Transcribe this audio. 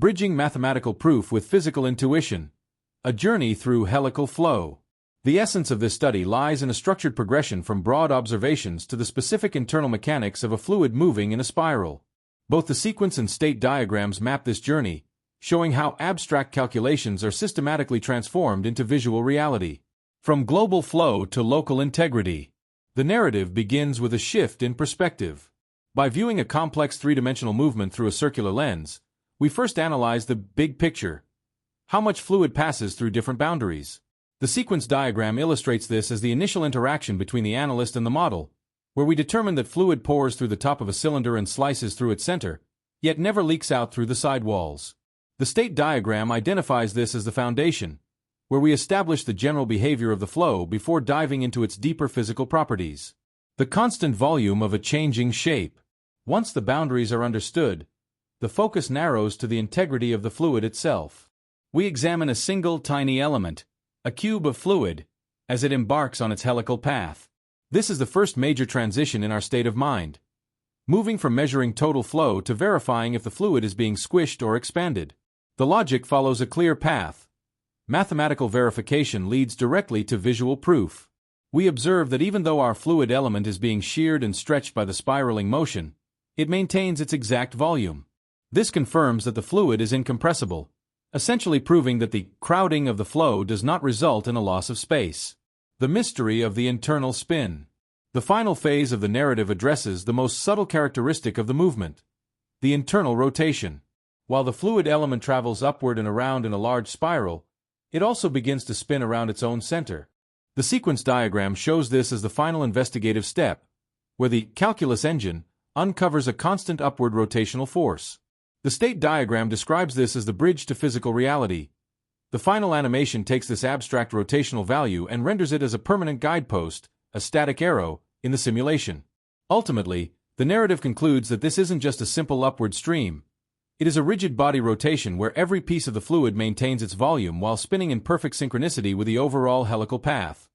Bridging mathematical proof with physical intuition. A journey through helical flow. The essence of this study lies in a structured progression from broad observations to the specific internal mechanics of a fluid moving in a spiral. Both the sequence and state diagrams map this journey, showing how abstract calculations are systematically transformed into visual reality. From global flow to local integrity. The narrative begins with a shift in perspective. By viewing a complex three-dimensional movement through a circular lens, we first analyze the big picture. How much fluid passes through different boundaries? The sequence diagram illustrates this as the initial interaction between the analyst and the model, where we determine that fluid pours through the top of a cylinder and slices through its center, yet never leaks out through the side walls. The state diagram identifies this as the foundation, where we establish the general behavior of the flow before diving into its deeper physical properties. The constant volume of a changing shape. Once the boundaries are understood, the focus narrows to the integrity of the fluid itself. We examine a single tiny element, a cube of fluid, as it embarks on its helical path. This is the first major transition in our state of mind, moving from measuring total flow to verifying if the fluid is being squished or expanded. The logic follows a clear path. Mathematical verification leads directly to visual proof. We observe that even though our fluid element is being sheared and stretched by the spiraling motion, it maintains its exact volume. This confirms that the fluid is incompressible, essentially proving that the crowding of the flow does not result in a loss of space. The mystery of the internal spin. The final phase of the narrative addresses the most subtle characteristic of the movement, the internal rotation. While the fluid element travels upward and around in a large spiral, it also begins to spin around its own center. The sequence diagram shows this as the final investigative step, where the calculus engine uncovers a constant upward rotational force. The state diagram describes this as the bridge to physical reality. The final animation takes this abstract rotational value and renders it as a permanent guidepost, a static arrow, in the simulation. Ultimately, the narrative concludes that this isn't just a simple upward stream. It is a rigid body rotation where every piece of the fluid maintains its volume while spinning in perfect synchronicity with the overall helical path.